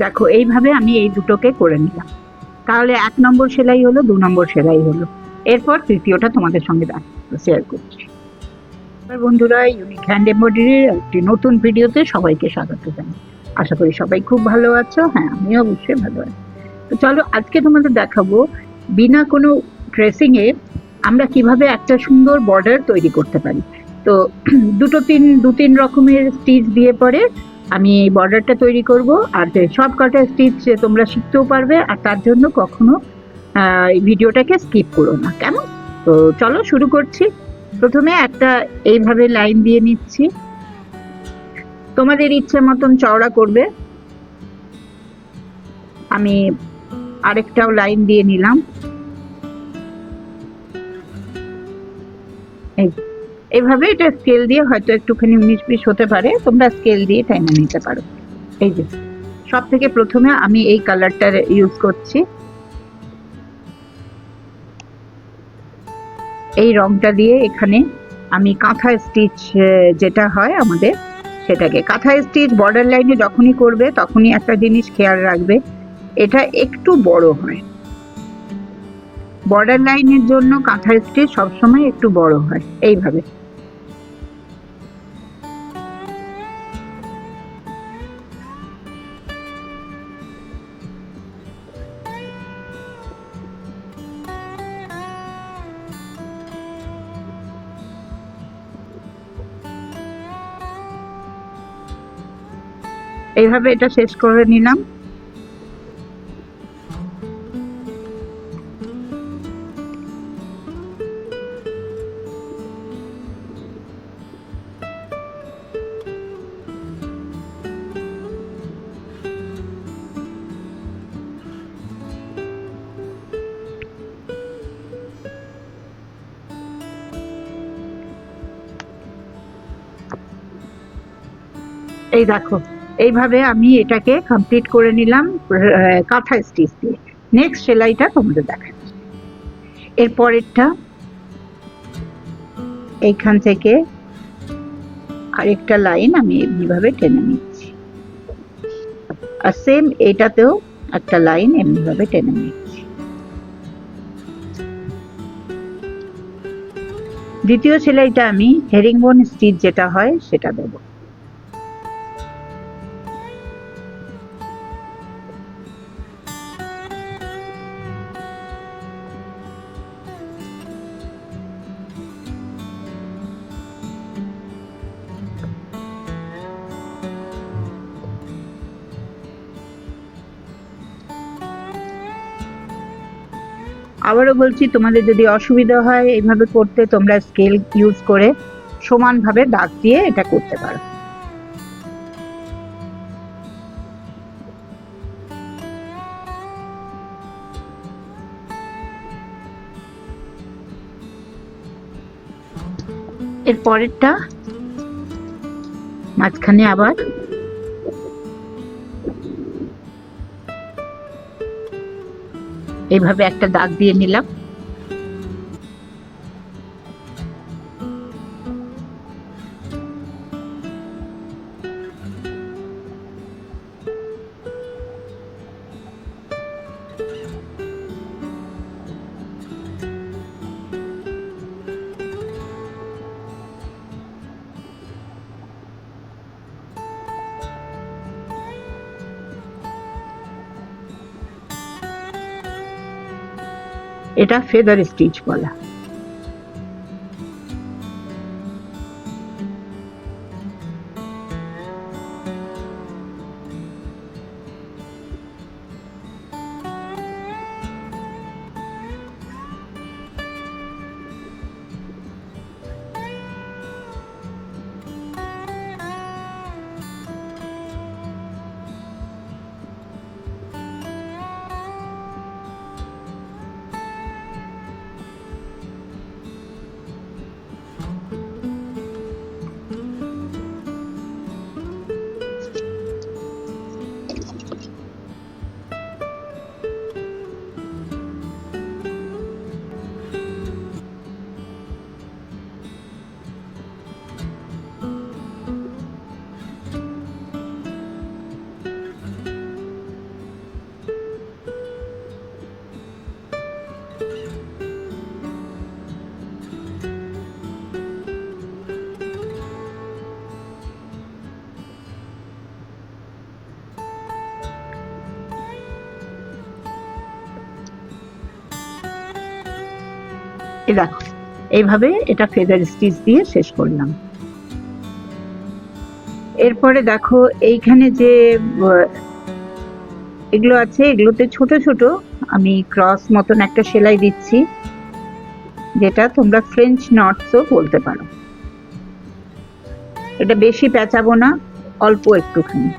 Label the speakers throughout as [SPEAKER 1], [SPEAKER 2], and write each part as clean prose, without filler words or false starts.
[SPEAKER 1] দেখো এইভাবে আমি এই দুটোকে করে নিলাম। তাহলে 1 নম্বর সেলাই হলো, 2 নম্বর সেলাই হলো। এরপর তৃতীয়টা তোমাদের সঙ্গে শেয়ার করছি। বন্ধুরা, ইউনিক হ্যান্ড এমব্রয়ডারির একটি নতুন ভিডিওতে সবাইকে স্বাগত জানাই। আশা করি সবাই খুব ভালো আছো। হ্যাঁ, আমিও অবশ্যই ভালো আছি। তো চলো আজকে তোমাদের দেখাবো বিনা কোনো ড্রেসিং এ আমরা কিভাবে একটা সুন্দর বর্ডার তৈরি করতে পারি। তো দু তিন রকমের স্টিচ দিয়ে পরে আমি এই বর্ডারটা তৈরি করব। আর সব কটা স্টিচ তোমরা শিখতেও পারবে, আর তার জন্য কখনো এই ভিডিওটাকে স্কিপ করো না, কেমন? তো চলো শুরু করছি। প্রথমে একটা এইভাবে লাইন দিয়ে নিচ্ছি, তোমাদের ইচ্ছে মতন চওড়া করবে। আমি আরেকটাও লাইন দিয়ে নিলাম। এইভাবে এটা স্কেল দিয়ে হয়তো একটুখানি 19-20 হতে পারে, তোমরা স্কেল দিয়ে টাইমে নিতে পারো। এই যে সব থেকে প্রথমে আমি এই কালারটা ইউজ করছি, এই রংটা দিয়ে এখানে আমি কাঁথা স্টিচ যেটা হয় আমাদের, সেটাকে কাঁথা স্টিচ বর্ডার লাইনে যখনই করবে তখনই একটা জিনিস খেয়াল রাখবে, এটা একটু বড় হয়। বর্ডার লাইনের জন্য কাঁথা স্টিচ সবসময় একটু বড় হয়। এইভাবে এইভাবে এটা শেষ করে নিলাম। এই দেখো এইভাবে আমি এটাকে কমপ্লিট করে নিলাম কাঁথা স্টিচ দিয়ে। নেক্সট সেলাইটা তোমাদের দেখাচ্ছি। এর পরেরটা এইখান থেকে আরেকটা লাইন আমি এমনিভাবে টেনে নিচ্ছি, আর সেম এটাতেও একটা লাইন এমনিভাবে টেনে নিচ্ছি। দ্বিতীয় সেলাইটা আমি হেরিংবোন স্টিচ যেটা হয় সেটা দেবো। আবারও বলছি, তোমাদের যদি অসুবিধা হয় এইভাবে করতে, তোমরা স্কেল ইউজ করে সমানভাবে দাগ দিয়ে এটা করতে পারো। এর পরেরটা মাঝখানে আবার এইভাবে একটা দাগ দিয়ে নিলাম। এটা ফেদার স্টিচ বলা। এ দেখো এইভাবে এটা ফেদার স্টিচ দিয়ে শেষ করলাম। এরপরে দেখো এইখানে যে এগুলো আছে, এগুলোতে ছোট ছোট আমি ক্রস মতন একটা সেলাই দিচ্ছি, যেটা তোমরা ফ্রেঞ্চ নটসও বলতে পারো। এটা বেশি পেঁচাবো না, অল্প একটুখানি।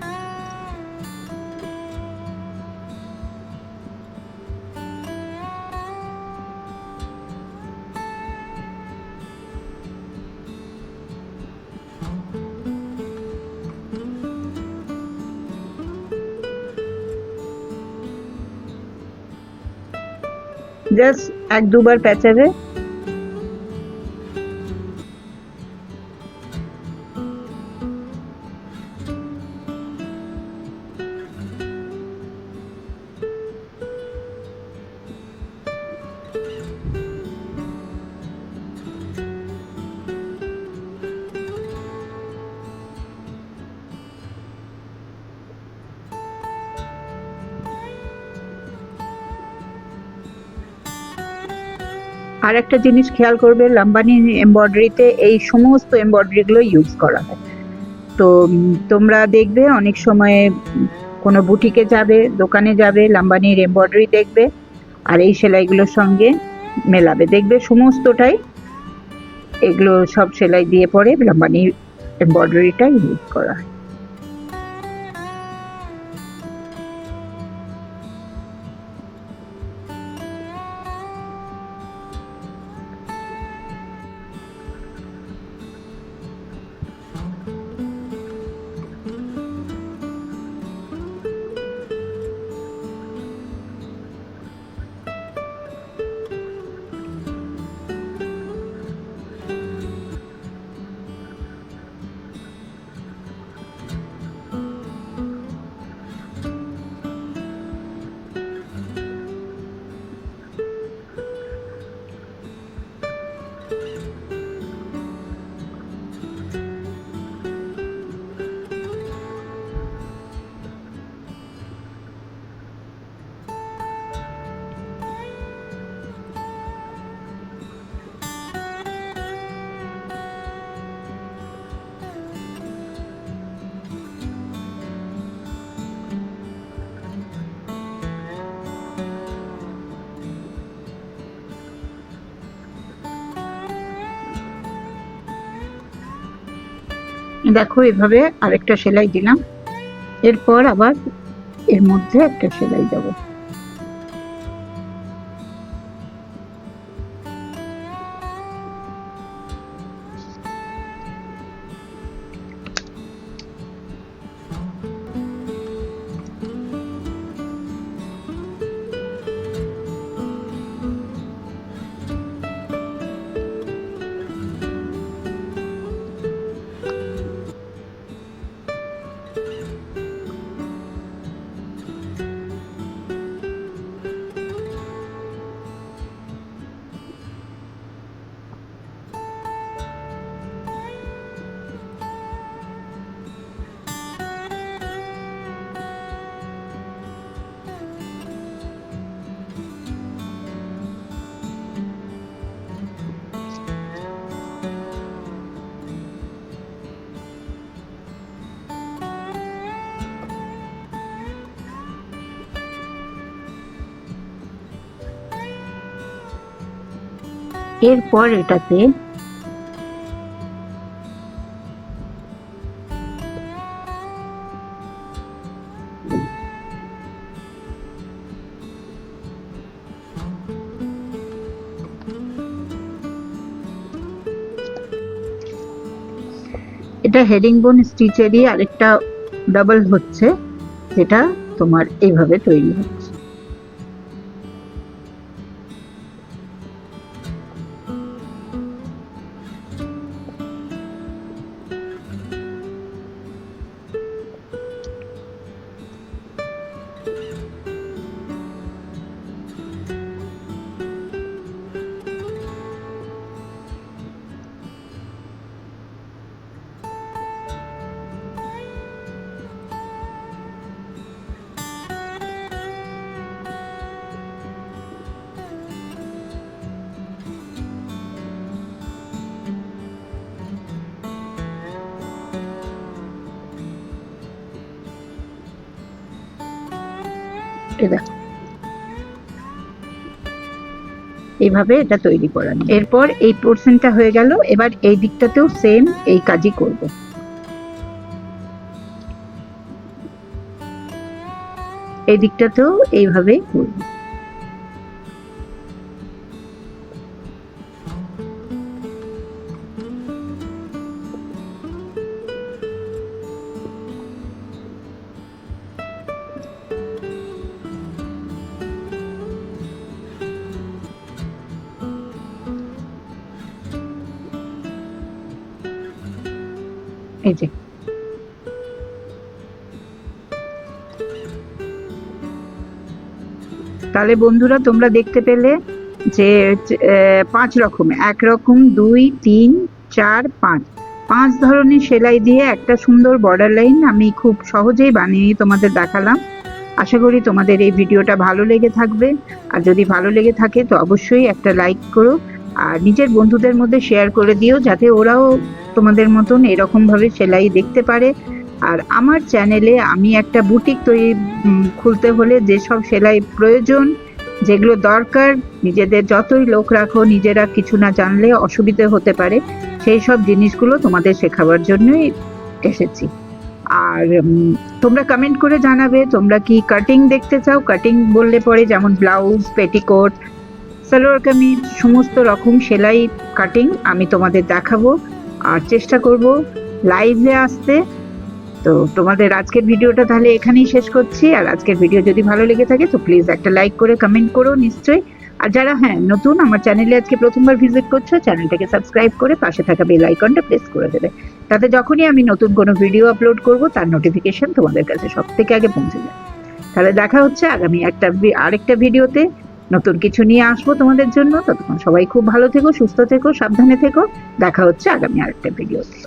[SPEAKER 1] জাস্ট এক দুবার পেঁচাবে। আর একটা জিনিস খেয়াল করবে, লাম্বানি এমব্রয়ডারিতে এই সমস্ত এমব্রয়ডারি গুলো ইউজ করা হয়। তো তোমরা দেখবে অনেক সময় কোনো বুটিকে যাবে, দোকানে যাবে, লাম্বানির এমব্রয়ডারি দেখবে আর এই সেলাইগুলোর সঙ্গে মেলাবে, দেখবে সমস্তটাই এগুলো সব সেলাই দিয়ে পরে লাম্বানির এমব্রয়ডারিটা ইউজ করা হয়। দেখো এভাবে আরেকটা সেলাই দিলাম, এরপর আবার এর মধ্যে একটা সেলাই দেবো। এরপর এটাতে এটা হেরিংবোন স্টিচেরই আরেকটা ডাবল হচ্ছে, যেটা তোমার এইভাবে তৈরি হচ্ছে। দেখো এইভাবে এটা তৈরি করানো। এরপর এই পোর্শনটা হয়ে গেল, এবার এই দিকটাতেও সেম এই কাজই করব। এই দিকটাতেও এইভাবে করব। এই যে তাহলে বন্ধুরা তোমরা দেখতে পেলে যে 5 রকম, 1 রকম, 2, 3, 4, 5, 5 ধরনের সেলাই দিয়ে একটা সুন্দর বর্ডার লাইন আমি খুব সহজেই বানিয়ে তোমাদের দেখালাম। আশা করি তোমাদের এই ভিডিওটা ভালো লেগে থাকবে, আর যদি ভালো লেগে থাকে তো অবশ্যই একটা লাইক করো আর নিজের বন্ধুদের মধ্যে শেয়ার করে দিও, যাতে ওরাও তোমাদের মতন এরকমভাবে সেলাই দেখতে পারে। আর আমার চ্যানেলে আমি একটা বুটিক খুলতে হলে যেসব সেলাই প্রয়োজন, যেগুলো দরকার, নিজেদের যতই লোক রাখো নিজেরা কিছু না জানলে অসুবিধে হতে পারে, সেই সব জিনিসগুলো তোমাদের শেখাবার জন্যই এসেছি। আর তোমরা কমেন্ট করে জানাবে তোমরা কি কাটিং দেখতে চাও। কাটিং বললে পরে যেমন ব্লাউজ, পেটিকোট, সালোয়ার কামিজ, সমস্ত রকম সেলাই কাটিং আমি তোমাদের দেখাবো আর চেষ্টা করব লাইভে আসতে। তো তোমাদের আজকের ভিডিওটা তাহলে এখানেই শেষ করছি। আর আজকের ভিডিও যদি ভালো লেগে থাকে তো প্লিজ একটা লাইক করে কমেন্ট করো নিশ্চয়ই। আর যারা নতুন আমার চ্যানেলে আজকে প্রথমবার ভিজিট করছো, চ্যানেলটাকে সাবস্ক্রাইব করে পাশে থাকা বেল আইকনটা প্রেস করে দেবে, তাতে যখনই আমি নতুন কোনো ভিডিও আপলোড করব তার নোটিফিকেশন তোমাদের কাছে সব থেকে আগে পৌঁছে যাবে। তাহলে দেখা হচ্ছে আগামী আরেকটা ভিডিওতে, নতুন কিছু নিয়ে আসবো তোমাদের জন্য। ততক্ষণ সবাই খুব ভালো থেকো, সুস্থ থেকো, সাবধানে থেকো। দেখা হচ্ছে আগামী আরেকটা ভিডিওতে।